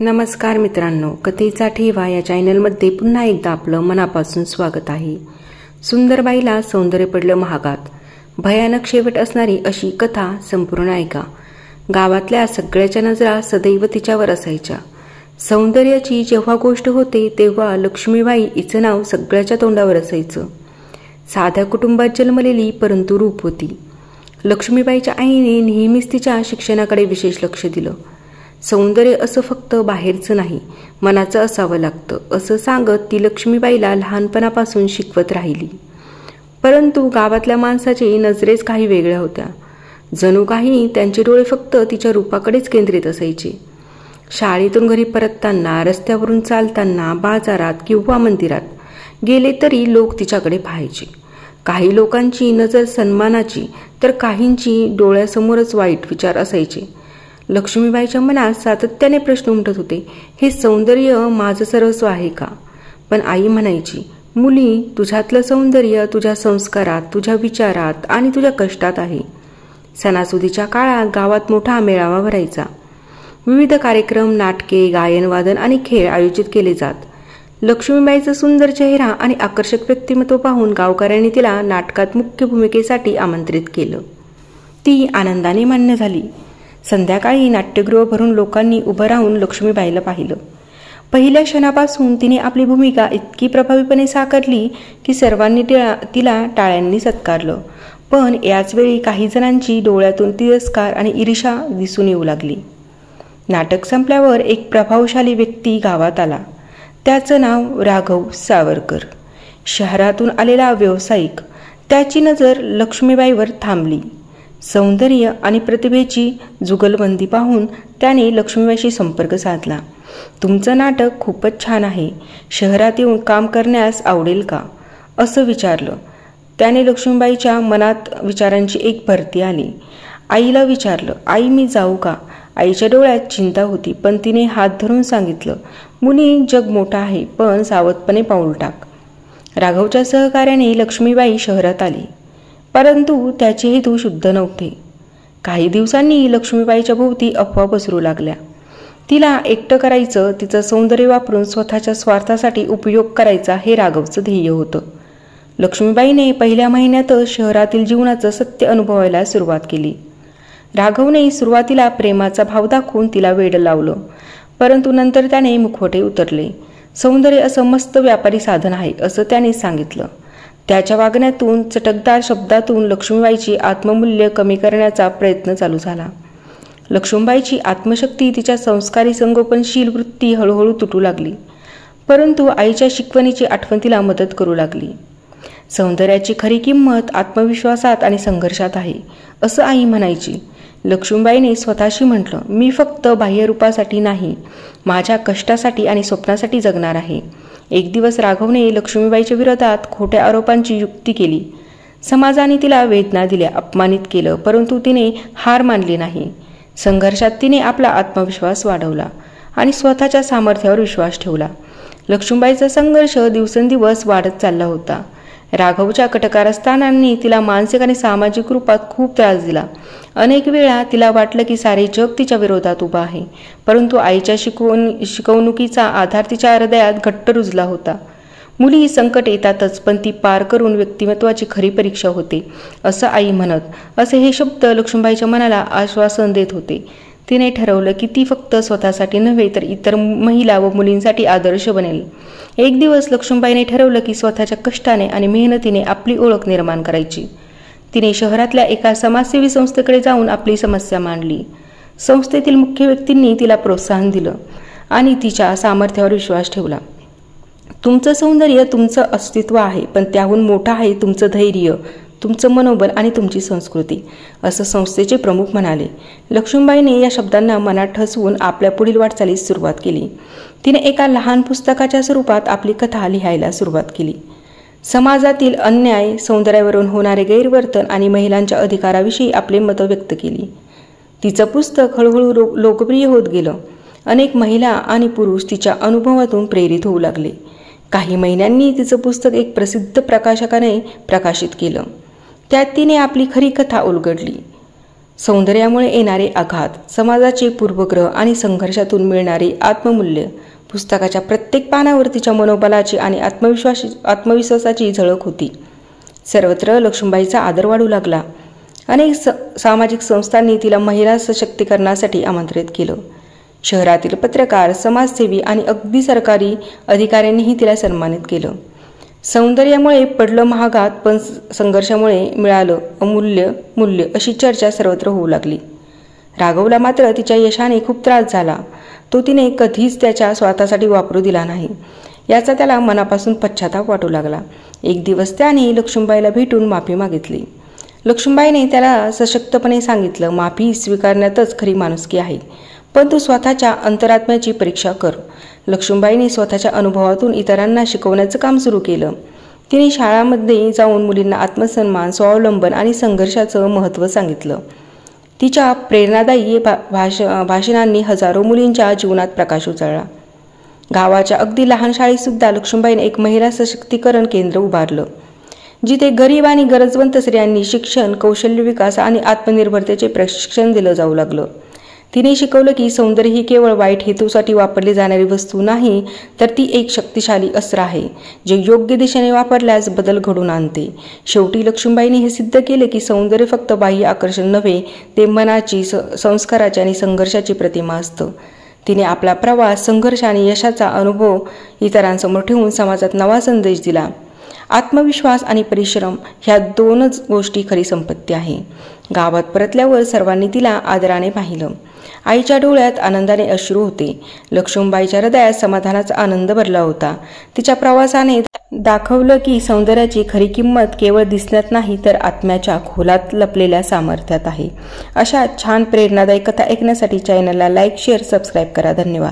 नमस्कार मित्रांनो, कथेचा ठेवा या चॅनलमध्ये पुन्हा एकदा आपलं मनापासून स्वागत आहे. सुंदरबाईला सौंदर्य पडलं महागात, भयानक शेवट असणारी अशी कथा संपूर्ण ऐका. गावातल्या सगळ्याच्या नजरा सदैव तिच्यावर असायच्या. सौंदर्याची जेव्हा गोष्ट होते तेव्हा लक्ष्मीबाई हिचं नाव सगळ्याच्या तोंडावर असायचं. साध्या कुटुंबात जन्मलेली परंतु रूप होती. लक्ष्मीबाईच्या आईने नेहमीच तिच्या शिक्षणाकडे विशेष लक्ष दिलं. सौंदर्य असं फक्त बाहेरचं नाही, मनाचं असावं लागतं असं सांगत ती लक्ष्मीबाईला लहानपणापासून शिकवत राहिली. परंतु गावातल्या माणसाचे नजरेच काही वेगळ्या होत्या. जणू काही त्यांचे डोळे फक्त तिच्या रूपाकडेच केंद्रित असायचे. शाळेतून घरी परतताना, रस्त्यावरून चालताना, बाजारात किंवा मंदिरात गेले तरी लोक तिच्याकडे पाहायचे. काही लोकांची नजर सन्मानाची तर काहींची डोळ्यासमोरच वाईट विचार असायचे. लक्ष्मीबाईच्या मनात सातत्याने प्रश्न उमटत होते, हे सौंदर्य माझं सर्वस्व आहे का? पण आई म्हणायची, मुली, तुझ्यातलं सौंदर्य तुझ्या संस्कारात, तुझ्या विचारात आणि तुझ्या कष्टात आहे. सणासुदीच्या काळात गावात मोठा मेळावा भरायचा. विविध कार्यक्रम, नाटके, गायन, वादन आणि खेळ आयोजित केले जात. लक्ष्मीबाईचा सुंदर चेहरा आणि आकर्षक व्यक्तिमत्व पाहून गावकऱ्यांनी तिला नाटकात मुख्य भूमिकेसाठी आमंत्रित केलं. ती आनंदाने मान्य झाली. संध्याकाळी नाट्यगृह भरून लोकांनी उभं राहून लक्ष्मीबाईला पाहिलं. पहिल्या क्षणापासून तिने आपली भूमिका इतकी प्रभावीपणे साकारली की सर्वांनी तिला टाळ्यांनी सत्कारलं. पण याच वेळी काही जणांची डोळ्यातून तिरस्कार आणि ईर्ष्या दिसून येऊ लागली. नाटक संपल्यावर एक प्रभावशाली व्यक्ती गावात आला. त्याचं नाव राघव सावरकर. शहरातून आलेला व्यावसायिक. त्याची नजर लक्ष्मीबाईवर थांबली. सौंदर्य आणि प्रतिभेची जुगलबंदी पाहून त्याने लक्ष्मीबाईशी संपर्क साधला. तुमचं नाटक खूपच छान आहे, शहरात येऊन काम करण्यास आवडेल का? असं विचारलं. त्याने लक्ष्मीबाईच्या मनात विचारांची एक भरती आली. आईला विचारलं, आई मी जाऊ का? आईच्या डोळ्यात चिंता होती, पण तिने हात धरून सांगितलं, मुनी, जग मोठं आहे, पण सावधपणे पाऊल टाक. राघवच्या सहकार्याने लक्ष्मीबाई शहरात आली. परंतु त्याचे हेतू शुद्ध नव्हते. काही दिवसांनी लक्ष्मीबाईच्या भोवती अफवा पसरू लागल्या. तिला एकटं करायचं, तिचं सौंदर्य वापरून स्वतःच्या स्वार्थासाठी उपयोग करायचा हे राघवचं ध्येय होतं. लक्ष्मीबाईने पहिल्या महिन्यातच शहरातील जीवनाचं सत्य अनुभवायला सुरुवात केली. राघवने सुरुवातीला प्रेमाचा भाव दाखवून तिला वेड लावलं, परंतु नंतर त्याने मुखवटे उतरले. सौंदर्य असं मस्त व्यापारी साधन आहे असं त्याने सांगितलं. त्याच्या वागण्यातून, चटकदार शब्दातून लक्ष्मीबाईची आत्ममूल्य कमी करण्याचा प्रयत्न चालू झाला. लक्ष्मीबाईची आत्मशक्ती, तिच्या संस्कारी संगोपनशील वृत्ती हळूहळू तुटू लागली. परंतु आईच्या शिकवणीची आठवण तिला मदत करू लागली. सौंदर्याची खरी किंमत आत्मविश्वासात आणि संघर्षात आहे असं आई म्हणायची. लक्ष्मीबाईने स्वतःशी म्हटलं, मी फक्त बाह्यरूपासाठी नाही, माझ्या कष्टासाठी आणि स्वप्नासाठी जगणार आहे. एक दिवस राघवने लक्ष्मीबाईच्या विरोधात खोट्या आरोपांची युक्ती केली. समाजाने तिला वेदना दिल्या, अपमानित केलं, परंतु तिने हार मानली नाही. संघर्षात तिने आपला आत्मविश्वास वाढवला आणि स्वतःच्या सामर्थ्यावर विश्वास ठेवला. लक्ष्मीबाईचा संघर्ष दिवसेंदिवस वाढत चालला होता. राघवच्या कटकारस्थानांनी तिला मानसिक आणि सामाजिक रूपात खूप त्रास दिला. अनेक वेळा तिला वाटलं की सारे जग तिच्या विरोधात उभं आहे, परंतु आईच्या शिकवणुकीचा आधार तिच्या हृदयात घट्ट रुजला होता. मुली संकट येतातच, पण ती पार करून व्यक्तिमत्वाची खरी परीक्षा होते असं आई म्हणत. असे हे शब्द लक्ष्मीबाईच्या मनाला आश्वासन देत होते. तिने ठरवलं की ती फक्त स्वतःसाठी नव्हे तर इतर महिला व मुलींसाठी आदर्श बनेल. एक दिवस लक्ष्मीबाईने ठरवलं की स्वतःच्या कष्टाने आणि मेहनतीने आपली ओळख निर्माण करायची. तिने शहरातल्या एका समाजसेवी संस्थेकडे जाऊन आपली समस्या मांडली. संस्थेतील मुख्य व्यक्तींनी तिला प्रोत्साहन दिलं आणि तिच्या सामर्थ्यावर विश्वास ठेवला. तुमचं सौंदर्य तुमचं अस्तित्व आहे, पण त्याहून मोठं आहे तुमचं धैर्य, तुमचं मनोबल आणि तुमची संस्कृती, असं संस्थेचे प्रमुख म्हणाले. लक्ष्मीबाईने या शब्दांना मनात ठसवून आपल्या पुढील वाटचालीस सुरुवात केली. तिने एका लहान पुस्तकाच्या स्वरूपात आपली कथा लिहायला सुरुवात केली. समाजातील अन्याय, सौंदर्यावरून होणारे गैरवर्तन आणि महिलांच्या अधिकाराविषयी आपले मत व्यक्त केली. तिचं पुस्तक हळूहळू लोकप्रिय होत गेलं. अनेक महिला आणि पुरुष तिच्या अनुभवातून प्रेरित होऊ लागले. काही महिन्यांनी तिचं पुस्तक एक प्रसिद्ध प्रकाशकाने प्रकाशित केलं. त्यात तिने आपली खरी कथा उलगडली. सौंदर्यामुळे येणारे आघात, समाजाचे पूर्वग्रह आणि संघर्षातून मिळणारी आत्ममूल्य. पुस्तकाच्या प्रत्येक पानावर तिच्या मनोबलाची आणि आत्मविश्वासाची झळक होती. सर्वत्र लक्ष्मीबाईचा आदर वाढू लागला. अनेक सामाजिक संस्थांनी तिला महिला सशक्तीकरणासाठी आमंत्रित केलं. शहरातील पत्रकार, समाजसेवी आणि अगदी सरकारी अधिकाऱ्यांनीही तिला सन्मानित केलं. सौंदर्यामुळे पडलं महागात, पण संघर्षामुळे मिळालं अमूल्य मूल्य, अशी चर्चा सर्वत्र होऊ लागली. राघवला मात्र तिच्या यशाने खूप त्रास झाला. तो तिने कधीच त्याच्या स्वार्थासाठी वापरू दिला नाही, याचा त्याला मनापासून पश्चाताप वाटू लागला. एक दिवस त्याने लक्ष्मीबाईला भेटून माफी मागितली. लक्ष्मीबाईने त्याला सशक्तपणे सांगितलं, माफी स्वीकारण्यातच खरी माणुसकी आहे, पण तू स्वतःच्या अंतरात्म्याची परीक्षा कर. लक्ष्मीबाईने स्वतःच्या अनुभवातून इतरांना शिकवण्याचं काम सुरू केलं. तिने शाळांमध्ये जाऊन मुलींना आत्मसन्मान, स्वावलंबन आणि संघर्षाचं महत्त्व सांगितलं. तिच्या प्रेरणादायी भाषणांनी हजारो मुलींच्या जीवनात प्रकाश उजळला. गावाच्या अगदी लहान शाळेतसुद्धा लक्ष्मीबाईने एक महिला सशक्तीकरण केंद्र उभारलं, जिथे गरीब आणि गरजवंत स्त्रियांनी शिक्षण, कौशल्य विकास आणि आत्मनिर्भरतेचे प्रशिक्षण दिलं जाऊ लागलं. तिने शिकवलं की सौंदर्य ही केवळ वाईट हेतूसाठी वापरली जाणारी वस्तू नाही, तर ती एक शक्तिशाली अस्त्र आहे, जे योग्य दिशेने वापरल्यास बदल घडवून आणते. शेवटी लक्ष्मीबाईंनी हे सिद्ध केले की सौंदर्य फक्त बाह्य आकर्षण नव्हे, ते मनाची, संस्काराची आणि संघर्षाची प्रतिमा असतं. तिने आपला प्रवास, संघर्ष आणि यशाचा अनुभव इतरांसमोर ठेवून समाजात नवा संदेश दिला. आत्मविश्वास आणि परिश्रम ह्या दोनच गोष्टी खरी संपत्ती आहे. गावात परतल्यावर सर्वांनी तिला आदराने पाहिलं. आईच्या डोळ्यात आनंदाने अश्रू होते. लक्ष्मीबाईच्या हृदयात समाधानाचा आनंद भरला होता. तिच्या प्रवासाने दाखवलं की सौंदर्याची खरी किंमत केवळ दिसण्यात नाही, तर आत्म्याच्या खोलात लपलेल्या सामर्थ्यात आहे. अशा छान प्रेरणादायी कथा ऐकण्यासाठी चॅनलला लाईक, शेअर, सबस्क्राईब करा. धन्यवाद.